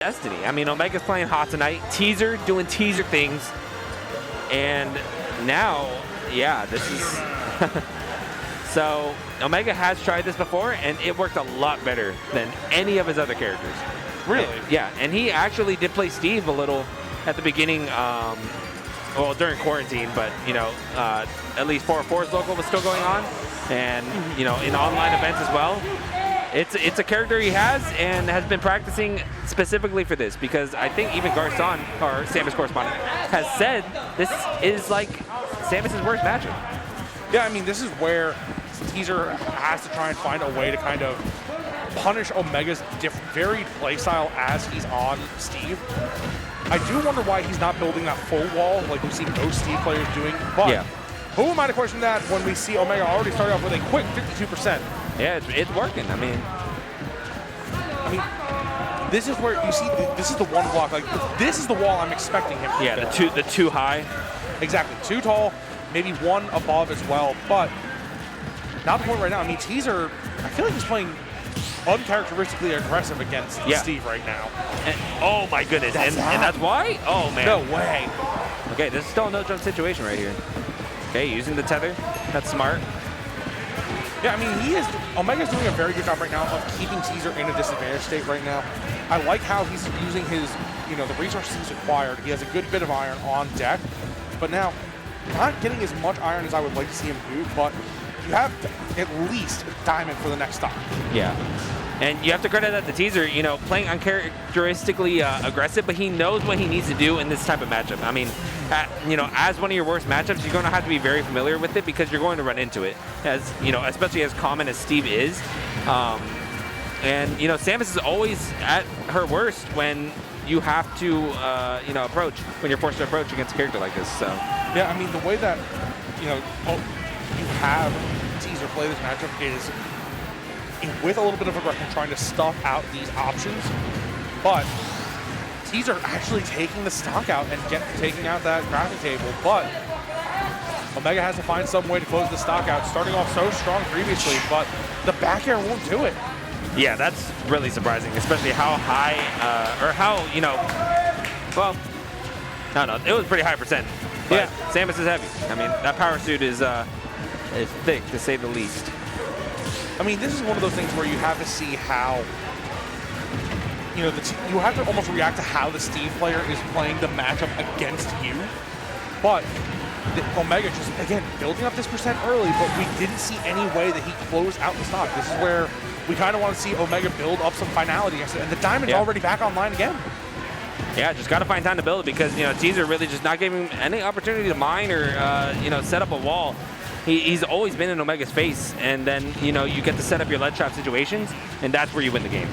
destiny. I mean, Omega's playing hot tonight. Teaser, doing teaser things. And now, yeah, this is... So, Omega has tried this before, and it worked a lot better than any of his other characters. Really? Yeah, and he actually did play Steve a little at the beginning, well, during quarantine, but, you know, at least 404's local was still going on, and, you know, in online events as well. It's a character he has and has been practicing specifically for this, because I think even Garcon, our Samus correspondent, has said this is like Samus's worst matchup. Yeah, I mean, this is where Teaser has to try and find a way to kind of punish Omega's varied playstyle as he's on Steve. I do wonder why he's not building that full wall like we see most Steve players doing, but yeah. Who am I to question that when we see Omega already started off with a quick 52%? Yeah, it's working. I mean, this is where you see, this is the one block, like, this is the wall I'm expecting him to build. the two high. Exactly, too tall, maybe one above as well, but not the point right now. I mean, Teaser, I feel like he's playing uncharacteristically aggressive against Steve right now. And, oh my goodness, and that's why? Oh man. No way. Okay, this is still a no jump situation right here. Okay, using the tether, that's smart. Yeah, I mean, Omega's doing a very good job right now of keeping Teaser in a disadvantaged state right now. I like how he's using his, you know, the resources he's acquired. He has a good bit of iron on deck, but now, not getting as much iron as I would like to see him do, but you have to at least diamond for the next stock. Yeah. And you have to credit that the Teaser, you know, playing uncharacteristically aggressive, but he knows what he needs to do in this type of matchup. I mean, you know, as one of your worst matchups, you're going to have to be very familiar with it because you're going to run into it, as you know, especially as common as Steve is. And you know, Samus is always at her worst when you have to, you know, approach, when you're forced to approach against a character like this. So yeah, I mean, the way that, you know, you have Teaser play this matchup is with a little bit of aggression, trying to stuff out these options, but Teaser actually taking the stock out and taking out that graphic table, but Omega has to find some way to close the stock out, starting off so strong previously, but the back air won't do it. Yeah, that's really surprising, especially how high, or how, you know, well, I don't know, it was pretty high percent, but yeah, Samus is heavy. I mean, that power suit is thick, to say the least. I mean, this is one of those things where you have to see how, you know, you have to almost react to how the Steve player is playing the matchup against you. But Omega just, again, building up this percent early, but we didn't see any way that he closed out the stock. This is where we kind of want to see Omega build up some finality against it. And the diamond's already back online again. Yeah, just got to find time to build it because, you know, Teaser really just not giving him any opportunity to mine or, you know, set up a wall. He's always been in Omega's face, and then, you know, you get to set up your lead trap situations, and that's where you win the game.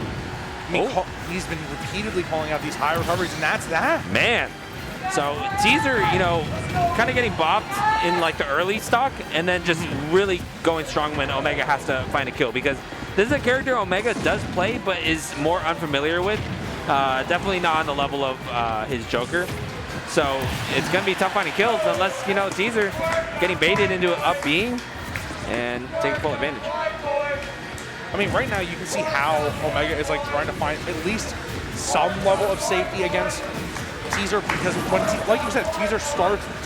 I mean, he's been repeatedly calling out these high recoveries, and that's that. Man. So Teaser, you know, kind of getting bopped in like the early stock, and then just really going strong when Omega has to find a kill, because this is a character Omega does play, but is more unfamiliar with. Definitely not on the level of his Joker. So it's going to be tough finding kills unless, you know, Teaser getting baited into up being and taking full advantage. I mean, right now you can see how Omega is like trying to find at least some level of safety against Teaser, because when, like you said, Teaser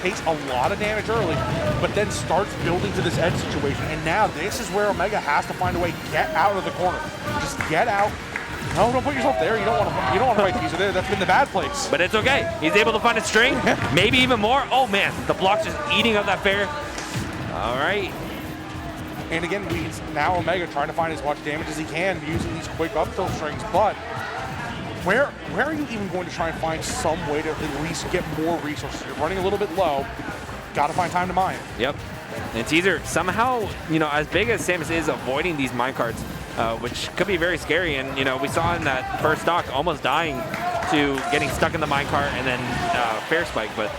takes a lot of damage early, but then starts building to this edge situation. And now this is where Omega has to find a way to get out of the corner. Just get out. No, don't put yourself there. You don't want to fight Teaser there. That's been the bad place. But it's okay. He's able to find a string, maybe even more. Oh man, the block's just eating up that fair. All right. And again, now Omega trying to find as much damage as he can using these quick up tilt strings. But where are you even going to try and find some way to at least get more resources? You're running a little bit low. Got to find time to mine. Yep. And Teaser somehow, you know, as big as Samus is avoiding these minecarts, which could be very scary. And, you know, we saw in that first stock almost dying to getting stuck in the minecart and then fair spike. But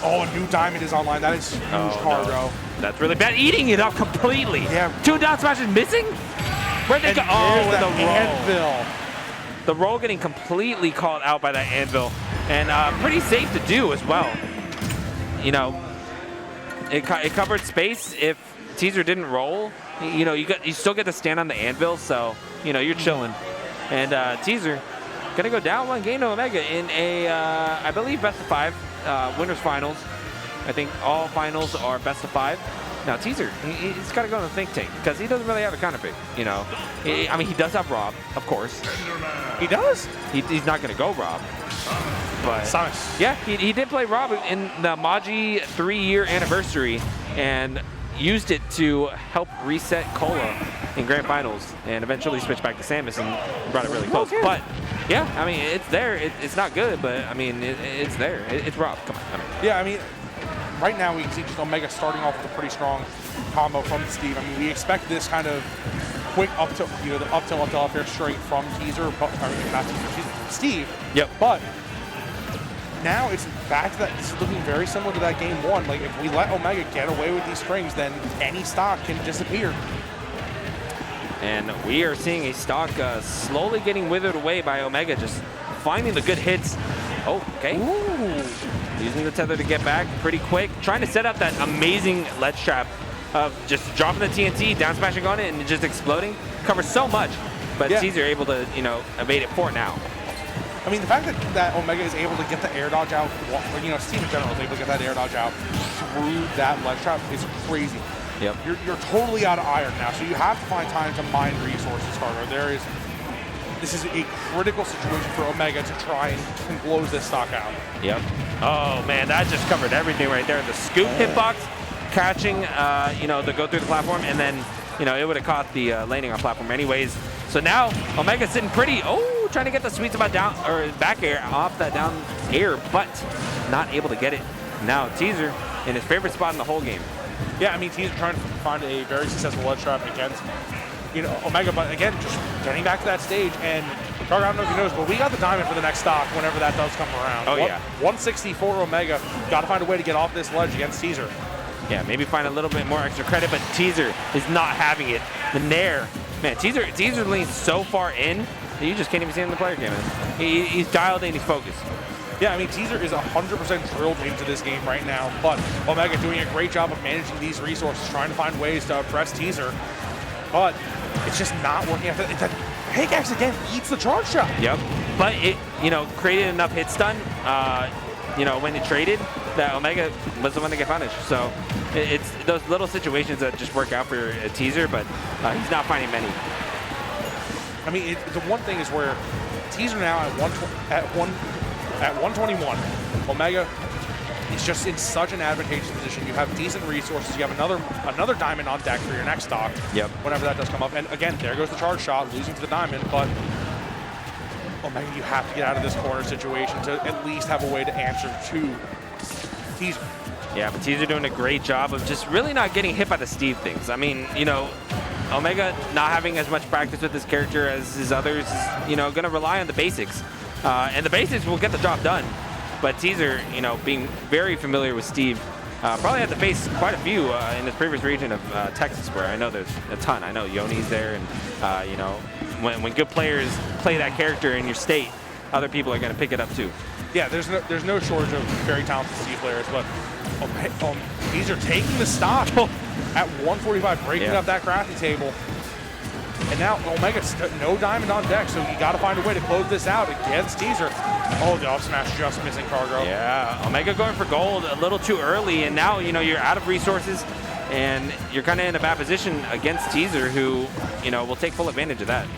oh, a new diamond is online. That is huge cargo. No. That's really bad. Eating it up completely. Yeah. 2 down smashes missing? Where'd they go? Oh, with the roll. Anvil. The roll getting completely called out by that anvil. And pretty safe to do as well. You know, it covered space. If Teaser didn't roll, you know, you still get to stand on the anvil, so, you know, you're chilling. And Teaser gonna go down 1 game to Omega in a, I believe, best of 5 winners finals. I think all finals are best of 5. Now Teaser, he's got to go in the think tank because he doesn't really have a counter pick. You know, I mean, he does have Rob, of course. He does. He's not gonna go Rob. But Samus. yeah, he did play Rob in the Maji 3-year anniversary and used it to help reset Cola in grand finals and eventually switched back to Samus and brought it really close. Okay. But yeah, I mean, it's there. It's not good, but I mean, it's there. It's Rob. Come on. I mean, Yeah, I mean, right now we can see just Omega starting off with a pretty strong combo from Steve. I mean, we expect this kind of quick up to, you know, the up tilt up air straight from Teaser, but, I mean, not Teaser, Teaser, Steve. Yep. But now it's back to that. This is looking very similar to that game 1. Like, if we let Omega get away with these strings, then any stock can disappear. and we are seeing a stock slowly getting withered away by Omega, just finding the good hits. Oh, okay. Ooh. Using the tether to get back pretty quick. Trying to set up that amazing ledge trap of just dropping the TNT, down smashing on it, and just exploding. Covers so much, but Yeah. Caesar able to, you know, evade it for now. I mean, the fact that Omega is able to get the air dodge out, or, you know, Steve in general is able to get that air dodge out through that ledge trap is crazy. Yep. You're totally out of iron now, so you have to find time to mine resources harder. This is a critical situation for Omega to try and close this stock out. Yep. Oh man, that just covered everything right there. The scoop hitbox, catching, you know, the go through the platform, and then, you know, it would have caught the landing on platform anyways. So now Omega's sitting pretty. Oh, trying to get the sweet spot down or back air off that down air, but not able to get it. Now Teaser in his favorite spot in the whole game. Yeah, I mean, Teaser trying to find a very successful ledge trap against, you know, Omega, but again, just getting back to that stage. And Carg, I don't know if you noticed, but we got the diamond for the next stock whenever that does come around. Oh, yeah. 164 Omega. Got to find a way to get off this ledge against Teaser. Yeah, maybe find a little bit more extra credit, but Teaser is not having it. The Nair, man, Teaser leans so far in that you just can't even see him in the player cam. He's dialed in, he's focused. Yeah, I mean, Teaser is 100% drilled into this game right now, but Omega doing a great job of managing these resources, trying to find ways to press Teaser, but it's just not working out. That pickaxe again eats the charge shot. Yep, but it, you know, created enough hit stun, you know, when it traded, that Omega was the one to get punished. So it's those little situations that just work out for a Teaser, but he's not finding many. I mean, the one thing is where Teaser now at 121, Omega is just in such an advantageous position. You have decent resources. You have another diamond on deck for your next stock. Yep. Whenever that does come up. And again, there goes the charge shot, losing to the diamond. But Omega, you have to get out of this corner situation to at least have a way to answer to Teaser. Yeah, but Teaser doing a great job of just really not getting hit by the Steve things. I mean, you know, Omega not having as much practice with this character as his others is, you know, going to rely on the basics. And the basics will get the job done. But Teaser, you know, being very familiar with Steve, probably had to face quite a few in his previous region of Texas, where I know there's a ton. I know Yoni's there, and, you know, when good players play that character in your state, other people are going to pick it up too. Yeah, there's no shortage of very talented Steve players, but Teaser taking the stock at 145, breaking up that crafting table. And now Omega's no diamond on deck, so you got to find a way to close this out against Teaser. Oh, the up smash just missing Cargo. Yeah, Omega going for gold a little too early, and now, you know, you're out of resources, and you're kind of in a bad position against Teaser, who, you know, will take full advantage of that.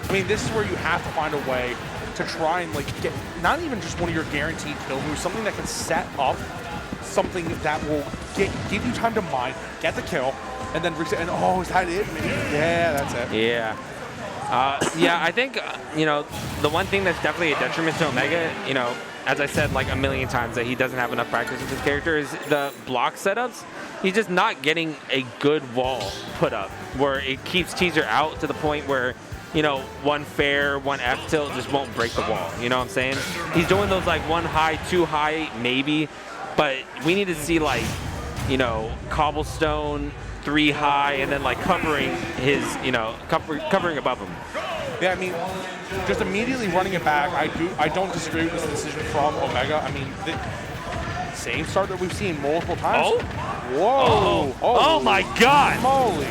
I mean, this is where you have to find a way to try and, like, get not even just one of your guaranteed kill moves, something that can set up something that will give you time to mine, get the kill, and then reset. And oh, is that it? Maybe? Yeah, that's it. Yeah. Yeah, I think, you know, the one thing that's definitely a detriment to Omega, you know, as I said like a million times, that he doesn't have enough practice with his character, is the block setups. He's just not getting a good wall put up where it keeps Teaser out to the point where, you know, one fair, one F tilt just won't break the wall. You know what I'm saying? He's doing those like one high, two high, maybe, but we need to see like, you know, cobblestone, 3 high, and then like covering his, you know, covering above him. Yeah, I mean, just immediately running it back. I don't disagree with this decision from Omega. I mean, the same start that we've seen multiple times. Oh, whoa! Oh my God! Holy!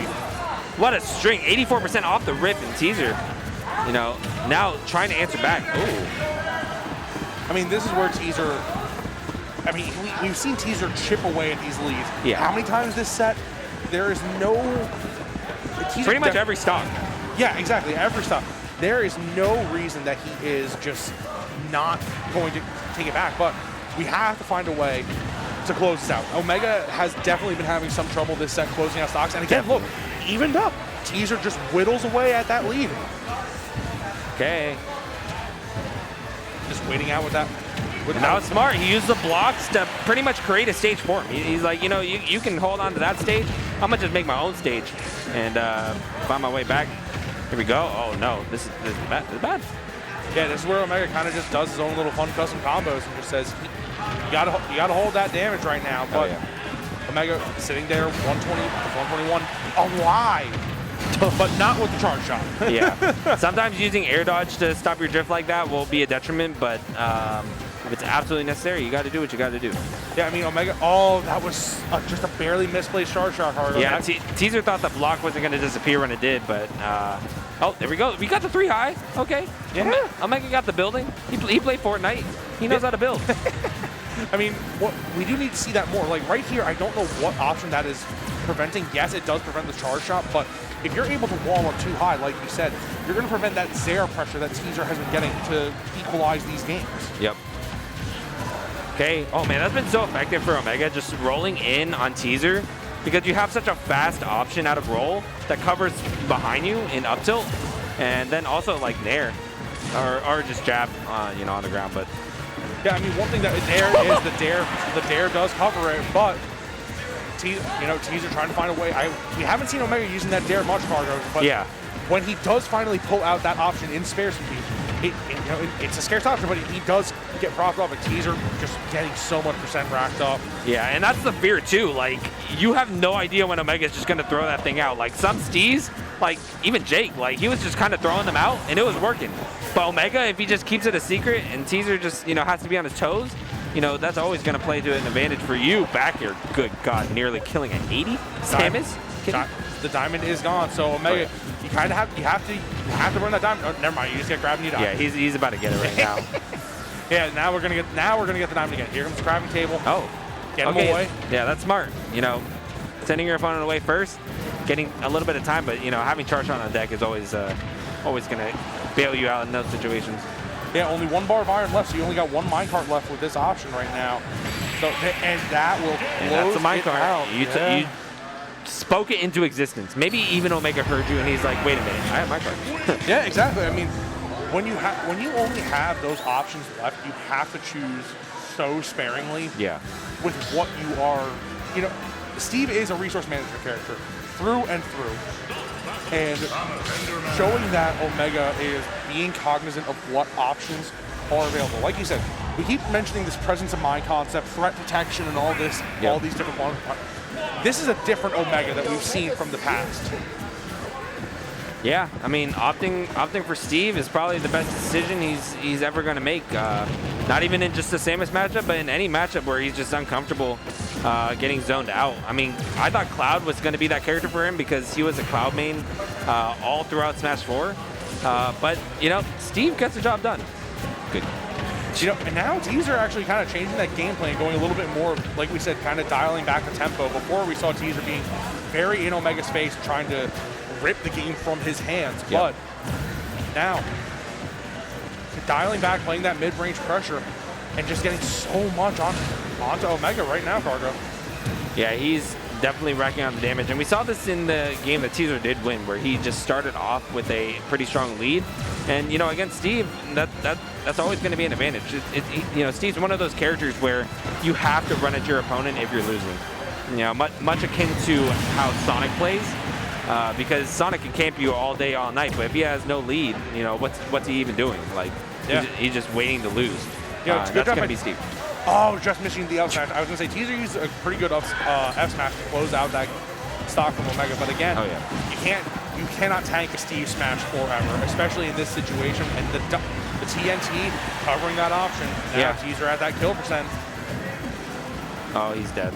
What a string! 84% off the rip in Teaser. You know, now trying to answer back. Ooh. I mean, this is where Teaser, I mean, we've seen Teaser chip away at these leads. Yeah. How many times this set, there is no... Teaser Pretty much every stock. Yeah, exactly, every stock. There is no reason that he is just not going to take it back, but we have to find a way to close this out. Omega has definitely been having some trouble this set closing out stocks, and again, look, evened up. Teaser just whittles away at that lead. Okay. Just waiting out with that. Now it's smart. He used the blocks to pretty much create a stage for him. He's like, you know, you can hold on to that stage. I'm gonna just make my own stage and find my way back. Here we go. Oh no, this is bad. This is bad. Yeah, this is where Omega kind of just does his own little fun custom combos and just says, you gotta hold that damage right now. But Omega sitting there, 120 to 121, alive, but not with the charge shot. Yeah. Sometimes using air dodge to stop your drift like that will be a detriment, but if it's absolutely necessary, you got to do what you got to do. Yeah, I mean, Omega, oh, that was just a barely misplaced charge shot. Yeah, Teaser thought the block wasn't going to disappear when it did, but oh, there we go. We got the 3 high. Okay. Yeah. Omega got the building. He played Fortnite. He knows how to build. I mean, we do need to see that more. Like right here, I don't know what option that is preventing. Yes, it does prevent the charge shot, but if you're able to wall up too high, like you said, you're going to prevent that Zera pressure that Teaser has been getting to equalize these games. Yep. Okay. Oh man, that's been so effective for Omega, just rolling in on Teaser, because you have such a fast option out of roll that covers behind you in up tilt, and then also like nair, or just jab, you know, on the ground. But yeah, I mean, one thing that nair is the dare does cover it, but Teaser trying to find a way. We haven't seen Omega using that dare much, Cargo, but yeah, when he does finally pull out that option in scarcity, it's a scarce option, but he does get propped up, and Teaser just getting so much percent racked up. Yeah, and that's the fear too. Like, you have no idea when Omega's just gonna throw that thing out. Like some Stees, like even Jake, like he was just kind of throwing them out, and it was working. But Omega, if he just keeps it a secret, and Teaser just has to be on his toes, that's always gonna play to an advantage for you back here. Good God, nearly killing an 80. Samus. The diamond is gone, so Omega, you kind of have to run that diamond. Oh, never mind, you just get grabbing you diamond. Yeah, he's about to get it right now. Yeah, now we're gonna get the diamond again. Here comes the crafting table. Oh, get him away. Yeah, that's smart. Sending your opponent away first, getting a little bit of time, but having charge on deck is always gonna bail you out in those situations. Yeah, only 1 bar of iron left, so you only got 1 minecart left with this option right now. So and that will close that's the minecart out. You spoke it into existence. Maybe even Omega heard you, and he's like, "Wait a minute, I have minecart." Yeah, exactly. I mean, when you only have those options left, you have to choose so sparingly. Yeah. With what you are, Steve is a resource management character through and through, and showing that Omega is being cognizant of what options are available. Like you said, we keep mentioning this presence of mind concept, threat detection, and all this, all these different ones. This is a different Omega that we've seen from the past. Yeah, I mean, opting for Steve is probably the best decision he's ever going to make. Not even in just the Samus matchup, but in any matchup where he's just uncomfortable getting zoned out. I mean, I thought Cloud was going to be that character for him because he was a Cloud main all throughout Smash 4. But, Steve gets the job done. Good. And now Teaser actually kind of changing that game plan, going a little bit more, like we said, kind of dialing back the tempo. Before we saw Teaser being very in Omega's face, trying to rip the game from his hands. Yep. But now, dialing back, playing that mid-range pressure, and just getting so much onto Omega right now, Cargo. Yeah, he's definitely racking on the damage. And we saw this in the game that Teaser did win, where he just started off with a pretty strong lead. And, against Steve, that's always going to be an advantage. Steve's one of those characters where you have to run at your opponent if you're losing. Much akin to how Sonic plays, because Sonic can camp you all day, all night. But if he has no lead, what's he even doing? Like, he's just waiting to lose. That's going to be Steve. Oh, just missing the up smash. I was going to say, Teaser used a pretty good F smash to close out that stock from Omega. But again, you cannot tank a Steve smash forever, especially in this situation. And the TNT covering that option. Now Teaser at that kill percent. Oh, he's dead.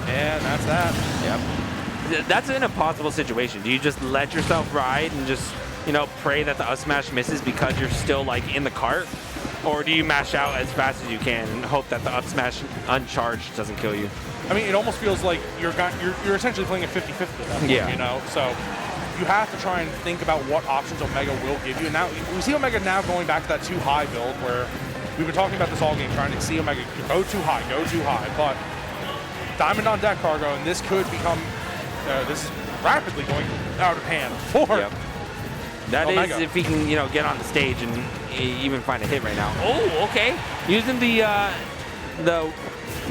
And that's that. Yep. That's an impossible situation. Do you just let yourself ride and just you know, pray that the up smash misses because you're still like in the cart? Or do you mash out as fast as you can and hope that the up smash uncharged doesn't kill you? I mean, it almost feels like you're essentially playing a 50-50 at that point, Yeah. you know? So you have to try and think about what options Omega will give you. And now we see Omega now going back to that too high build where we've been talking about this all game, trying to see Omega go too high. But Diamond on deck, Cargo, and this could become, this is rapidly going out of hand for That Omega. is if he can, you know, get on the stage and even find a hit right now. Oh, okay. Using the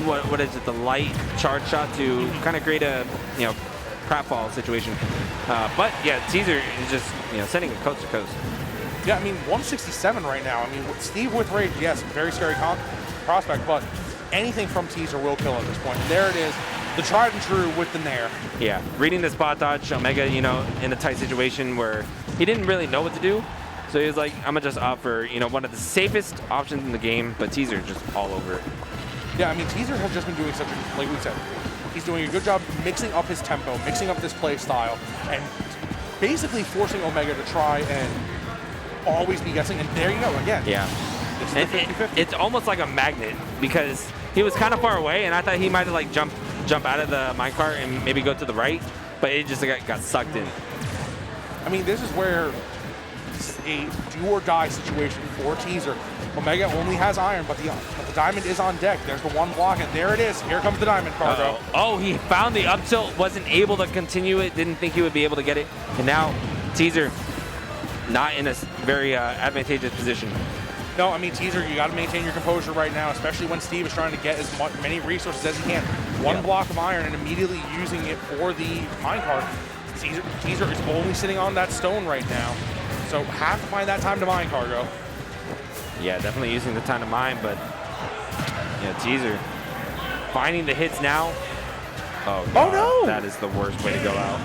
what is it? The light charge shot to kind of create a, you know, pratfall situation. But yeah, Teaser is just, you know, sending it coast to coast. Yeah, I mean, 167 right now. I mean, Steve with Rage, yes, very scary prospect, but anything from Teaser will kill at this point. And there it is, the tried and true with the Nair. Yeah, reading the spot dodge, Omega, you know, in a tight situation where he didn't really know what to do. So he was like, I'm gonna just opt for, you know, one of the safest options in the game, but Teaser just all over it. Yeah, I mean, Teaser has just been doing such a, like we said, he's doing a good job mixing up his tempo, mixing up this play style, and basically forcing Omega to try and always be guessing. And there you go, again. Yeah. This is the 50-50. It's almost like a magnet because he was kind of far away, and I thought he might have like jump out of the minecart and maybe go to the right, but it just got sucked in. I mean, this is where it's a do-or-die situation for Teaser. Omega only has iron, but the diamond is on deck. There's the one block, and there it is. Here comes the diamond, Cargo. Oh, he found the up tilt, wasn't able to continue it, didn't think he would be able to get it, and now Teaser not in a very advantageous position. No, I mean, Teaser, you got to maintain your composure right now, especially when Steve is trying to get as many resources as he can. One block of iron and immediately using it for the minecart. Teaser is only sitting on that stone right now, so have to find that time to mine, Cargo. Yeah, definitely using the time to mine, but yeah, Teaser finding the hits now. Oh, God, no! That is the worst way to go out.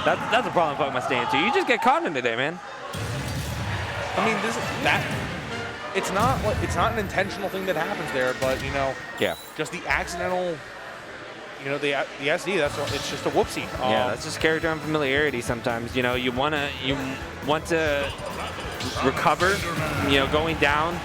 That's a problem Pokemon stay into. You just get caught into there, man. I mean, it's not an intentional thing that happens there, but you know, just the accidental, you know, the SD. It's just a whoopsie. Yeah, that's just character unfamiliarity. Sometimes, you know, you want to recover, you know, going down,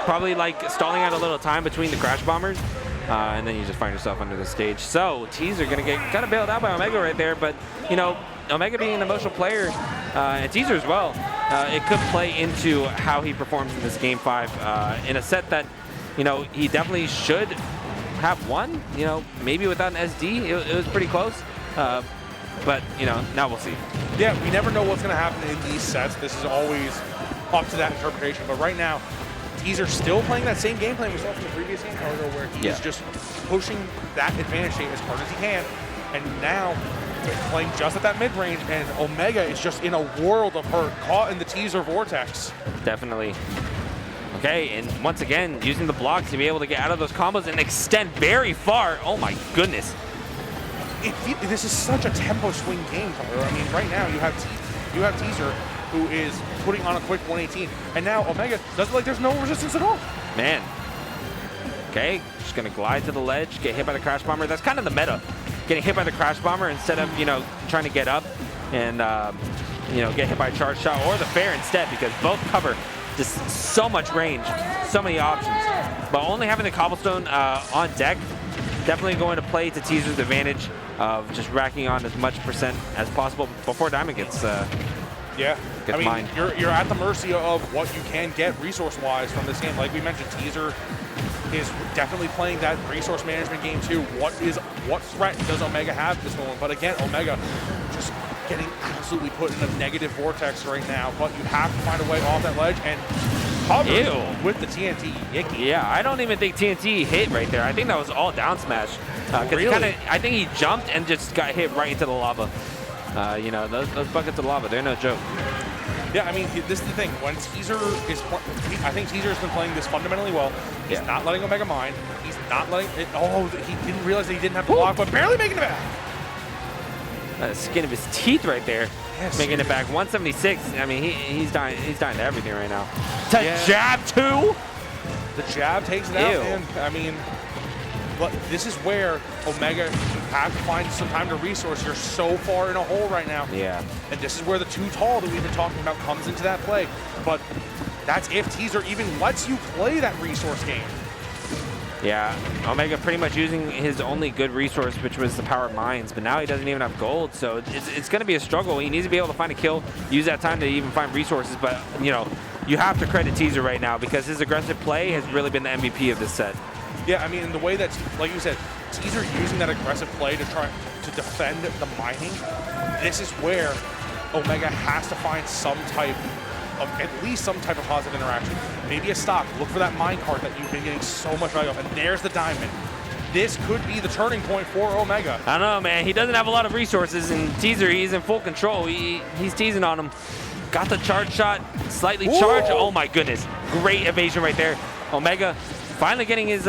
probably like stalling out a little time between the crash bombers, and then you just find yourself under the stage. So Teaser gonna get kind of bailed out by Omega right there, but you know, Omega being an emotional player, and Teaser as well, it could play into how he performs in this Game 5 in a set that, you know, he definitely should have won. You know, maybe without an SD, it was pretty close. But, you know, now we'll see. Yeah, we never know what's going to happen in these sets. This is always up to that interpretation. But right now, Teaser still playing that same game plan we saw from the previous game, Cargo, where he's just pushing that advantage state as hard as he can. And now playing just at that mid-range, and Omega is just in a world of hurt, caught in the Teaser vortex. Definitely. Okay, and once again, using the blocks to be able to get out of those combos and extend very far. Oh my goodness. This is such a tempo swing game, Carter. I mean, right now you have Teaser, who is putting on a quick 118, and now Omega does it like there's no resistance at all. Man. Okay, just gonna glide to the ledge, get hit by the crash bomber. That's kind of the meta. Getting hit by the crash bomber instead of, you know, trying to get up and, you know, get hit by a charge shot or the fair instead, because both cover just so much range, so many options. But only having the cobblestone on deck, definitely going to play to Teaser's advantage of just racking on as much percent as possible before Diamond gets mined. You're at the mercy of what you can get resource-wise from this game. Like we mentioned, Teaser is definitely playing that resource management game too. What threat does Omega have at this moment? But again, Omega just getting absolutely put in a negative vortex right now. But you have to find a way off that ledge and cover with the TNT. Yicky. Yeah, I don't even think TNT hit right there. I think that was all down smash. Really? I think he jumped and just got hit right into the lava. You know, those buckets of lava, they're no joke. Yeah, I mean, this is the thing. When Teaser is, I think Teaser has been playing this fundamentally well. He's not letting Omega mine. He's not letting it. Oh, he didn't realize that he didn't have to block, but barely making it back. The skin of his teeth right there, making it back. 176. I mean, he's dying to everything right now. Jab two. The jab takes it out, man. I mean, But this is where Omega, you have to find some time to resource. You're so far in a hole right now. Yeah. And this is where the too tall that we've been talking about comes into that play. But that's if Teaser even lets you play that resource game. Yeah, Omega pretty much using his only good resource, which was the power mines, but now he doesn't even have gold, so it's going to be a struggle. He needs to be able to find a kill, use that time to even find resources, but, you know, you have to credit Teaser right now because his aggressive play has really been the MVP of this set. Yeah, I mean, in the way that, like you said, Teaser using that aggressive play to try to defend the mining, this is where Omega has to find some type of, at least some type of positive interaction. Maybe a stock. Look for that mine cart that you've been getting so much value of. And there's the diamond. This could be the turning point for Omega. I don't know, man. He doesn't have a lot of resources, and Teaser, he's in full control. He's teasing on him. Got the charge shot, slightly charged. Oh my goodness. Great evasion right there. Omega finally getting his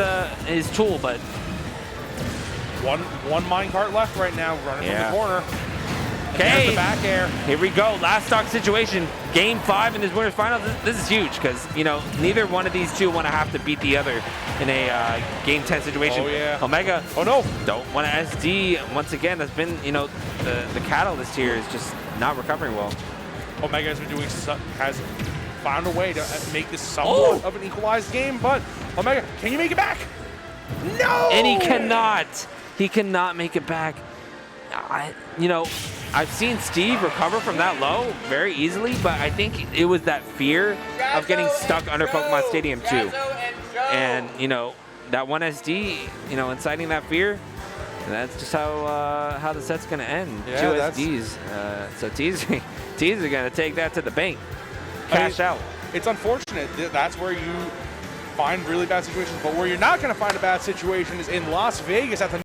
tool, but one mine cart left right now, running from the corner. Okay, the back air. Here we go. Last stock situation. Game 5 in this winners finals. This is huge because, you know, neither one of these two want to have to beat the other in a game 10 situation. Oh yeah. Omega. Oh no. Don't want to SD once again. That's been, you know, the catalyst here is just not recovering well. Omega has been doing has found a way to make this somewhat of an equalized game, but Omega, can you make it back? No. And he cannot. He cannot make it back. You know, I've seen Steve recover from that low very easily, but I think it was that fear of getting stuck under Pokemon Stadium 2. And, you know, that one SD, you know, inciting that fear, that's just how the set's going to end. Yeah, 2 SDs. So Teaser going to take that to the bank. Cash out. It's unfortunate. That's where you find really bad situations, but where you're not going to find a bad situation is in Las Vegas at the